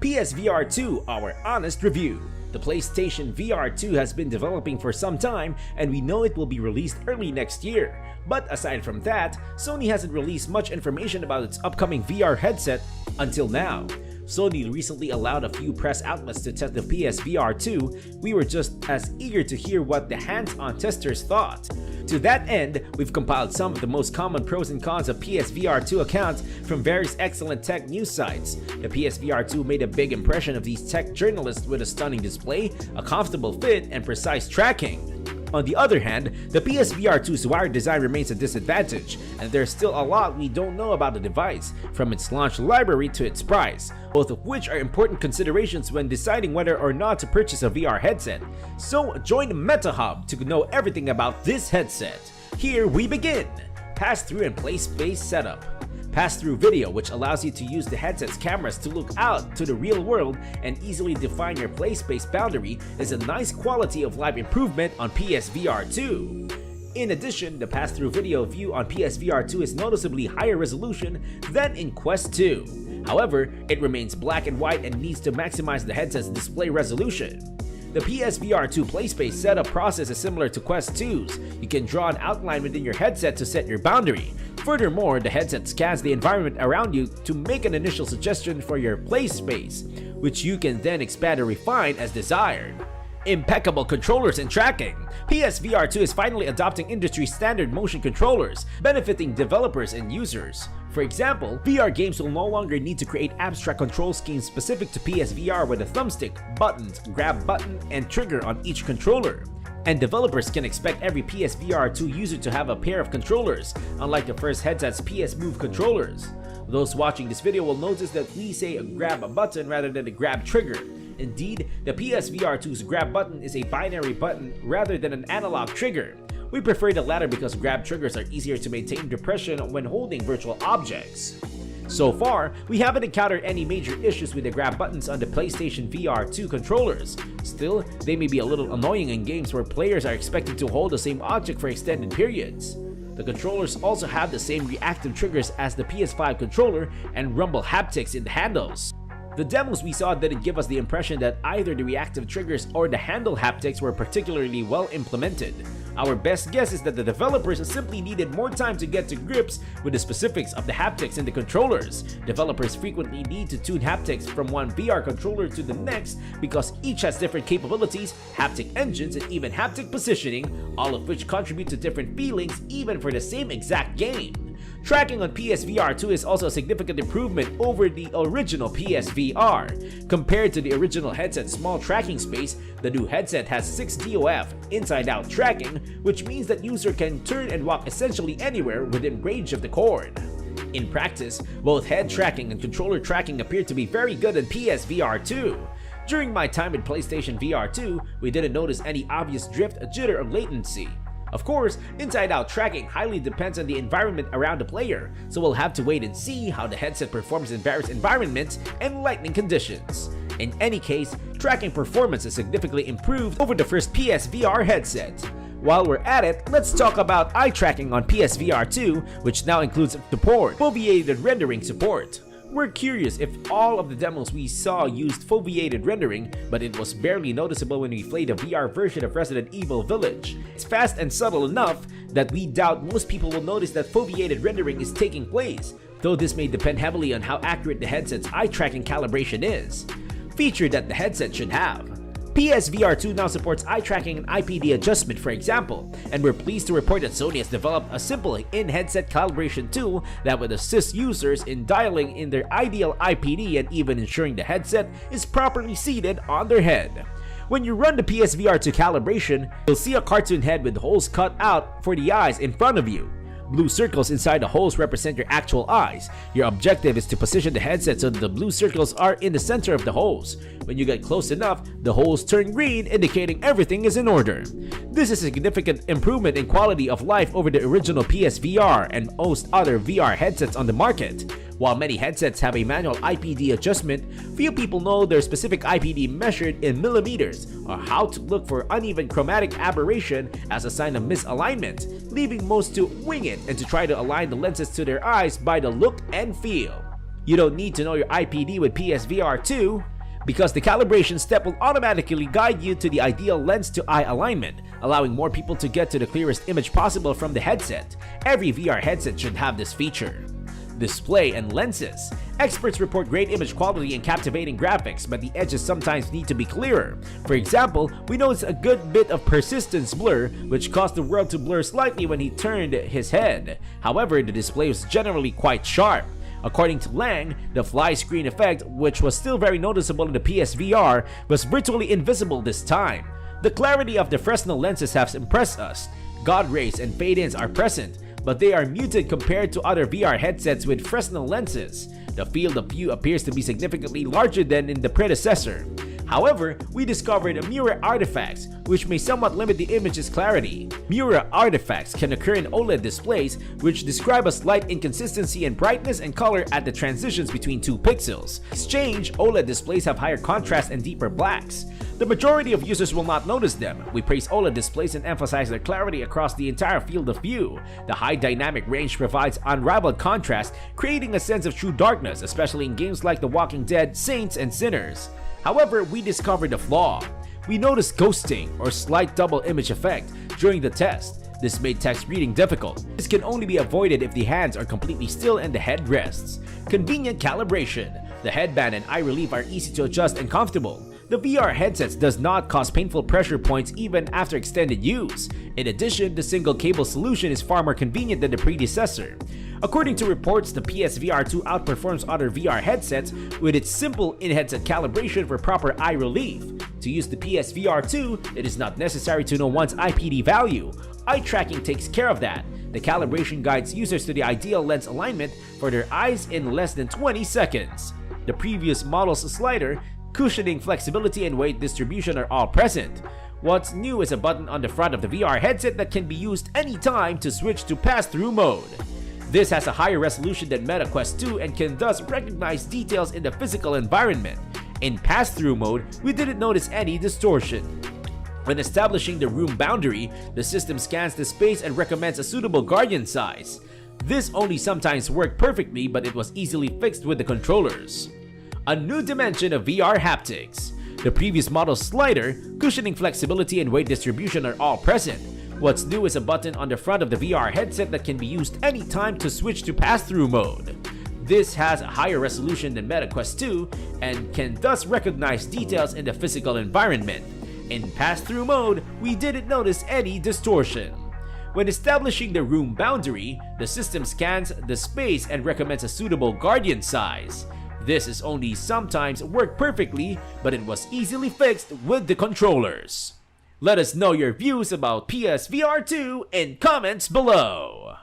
PSVR 2, our honest review. The PlayStation VR 2 has been developing for some time and we know it will be released early next year. But aside from that, Sony hasn't released much information about its upcoming VR headset until now. Sony recently allowed a few press outlets to test the PSVR 2. We were just as eager to hear what the hands-on testers thought. To that end, we've compiled some of the most common pros and cons of PSVR 2 accounts from various excellent tech news sites. The PSVR 2 made a big impression of these tech journalists with a stunning display, a comfortable fit, and precise tracking. On the other hand, the PSVR 2's wired design remains a disadvantage, and there's still a lot we don't know about the device, from its launch library to its price, both of which are important considerations when deciding whether or not to purchase a VR headset. So join MetaHub to know everything about this headset. Here we begin! Pass-through and play space setup. Pass-through video, which allows you to use the headset's cameras to look out to the real world and easily define your play space boundary, is a nice quality of life improvement on PSVR 2. In addition, the pass-through video view on PSVR 2 is noticeably higher resolution than in Quest 2. However, it remains black and white and needs to maximize the headset's display resolution. The PSVR 2 PlaySpace setup process is similar to Quest 2's. You can draw an outline within your headset to set your boundary. Furthermore, the headset scans the environment around you to make an initial suggestion for your play space, which you can then expand or refine as desired. Impeccable controllers and tracking. PSVR 2 is finally adopting industry-standard motion controllers, benefiting developers and users. For example, VR games will no longer need to create abstract control schemes specific to PSVR with a thumbstick, buttons, grab button, and trigger on each controller. And developers can expect every PSVR 2 user to have a pair of controllers, unlike the first headset's PS Move controllers. Those watching this video will notice that we say grab a button rather than a grab trigger. Indeed, the PSVR 2's grab button is a binary button rather than an analog trigger. We prefer the latter because grab triggers are easier to maintain depression when holding virtual objects. So far, we haven't encountered any major issues with the grab buttons on the PlayStation VR 2 controllers. Still, they may be a little annoying in games where players are expected to hold the same object for extended periods. The controllers also have the same reactive triggers as the PS5 controller and rumble haptics in the handles. The demos we saw didn't give us the impression that either the reactive triggers or the handle haptics were particularly well implemented. Our best guess is that the developers simply needed more time to get to grips with the specifics of the haptics in the controllers. Developers frequently need to tune haptics from one VR controller to the next because each has different capabilities, haptic engines, and even haptic positioning, all of which contribute to different feelings even for the same exact game. Tracking on PSVR 2 is also a significant improvement over the original PSVR. Compared to the original headset's small tracking space, the new headset has 6 DOF, inside-out tracking, which means that user can turn and walk essentially anywhere within range of the cord. In practice, both head tracking and controller tracking appear to be very good in PSVR 2. During my time in PlayStation VR 2, we didn't notice any obvious drift, jitter, or latency. Of course, inside-out tracking highly depends on the environment around the player, so we'll have to wait and see how the headset performs in various environments and lighting conditions. In any case, tracking performance is significantly improved over the first PSVR headset. While we're at it, let's talk about eye tracking on PSVR 2, which now includes the foveated rendering support. We're curious if all of the demos we saw used foveated rendering, but it was barely noticeable when we played a VR version of Resident Evil Village. It's fast and subtle enough that we doubt most people will notice that foveated rendering is taking place, though this may depend heavily on how accurate the headset's eye tracking calibration is. Feature that the headset should have. PSVR 2 now supports eye tracking and IPD adjustment, for example, and we're pleased to report that Sony has developed a simple in-headset calibration tool that would assist users in dialing in their ideal IPD and even ensuring the headset is properly seated on their head. When you run the PSVR 2 calibration, you'll see a cartoon head with holes cut out for the eyes in front of you. Blue circles inside the holes represent your actual eyes. Your objective is to position the headset so that the blue circles are in the center of the holes. When you get close enough, the holes turn green, indicating everything is in order. This is a significant improvement in quality of life over the original PSVR and most other VR headsets on the market. While many headsets have a manual IPD adjustment, few people know their specific IPD measured in millimeters or how to look for uneven chromatic aberration as a sign of misalignment, leaving most to wing it and to try to align the lenses to their eyes by the look and feel. You don't need to know your IPD with PSVR 2. because the calibration step will automatically guide you to the ideal lens-to-eye alignment, allowing more people to get to the clearest image possible from the headset. Every VR headset should have this feature. Display and lenses. Experts report great image quality and captivating graphics, but the edges sometimes need to be clearer. For example, we noticed a good bit of persistence blur, which caused the world to blur slightly when he turned his head. However, the display was generally quite sharp. According to Lang, the fly screen effect, which was still very noticeable in the PSVR, was virtually invisible this time. The clarity of the Fresnel lenses has impressed us. God rays and fade-ins are present, but they are muted compared to other VR headsets with Fresnel lenses. The field of view appears to be significantly larger than in the predecessor. However, we discovered mirror artifacts, which may somewhat limit the image's clarity. Mirror artifacts can occur in OLED displays, which describe a slight inconsistency in brightness and color at the transitions between 2 pixels. Exchange, OLED displays have higher contrast and deeper blacks. The majority of users will not notice them. We praise OLED displays and emphasize their clarity across the entire field of view. The high dynamic range provides unrivaled contrast, creating a sense of true darkness, especially in games like The Walking Dead, Saints, and Sinners. However, we discovered a flaw. We noticed ghosting, or slight double image effect, during the test. This made text reading difficult. This can only be avoided if the hands are completely still and the head rests. Convenient calibration. The headband and eye relief are easy to adjust and comfortable. The VR headsets does not cause painful pressure points even after extended use. In addition, the single cable solution is far more convenient than the predecessor. According to reports, the PSVR 2 outperforms other VR headsets with its simple in-headset calibration for proper eye relief. To use the PSVR 2, it is not necessary to know one's IPD value. Eye tracking takes care of that. The calibration guides users to the ideal lens alignment for their eyes in less than 20 seconds. The previous model's slider, cushioning, flexibility, and weight distribution are all present. What's new is a button on the front of the VR headset that can be used anytime to switch to pass-through mode. This has a higher resolution than Meta Quest 2 and can thus recognize details in the physical environment. In pass-through mode, we didn't notice any distortion. When establishing the room boundary, the system scans the space and recommends a suitable guardian size. This only sometimes worked perfectly, but it was easily fixed with the controllers. A new dimension of VR haptics. The previous model's slider, cushioning, flexibility, and weight distribution are all present. What's new is a button on the front of the VR headset that can be used anytime to switch to pass-through mode. This has a higher resolution than Meta Quest 2 and can thus recognize details in the physical environment. In pass-through mode, we didn't notice any distortion. When establishing the room boundary, the system scans the space and recommends a suitable guardian size. This is only sometimes worked perfectly, but it was easily fixed with the controllers. Let us know your views about PSVR 2 in comments below.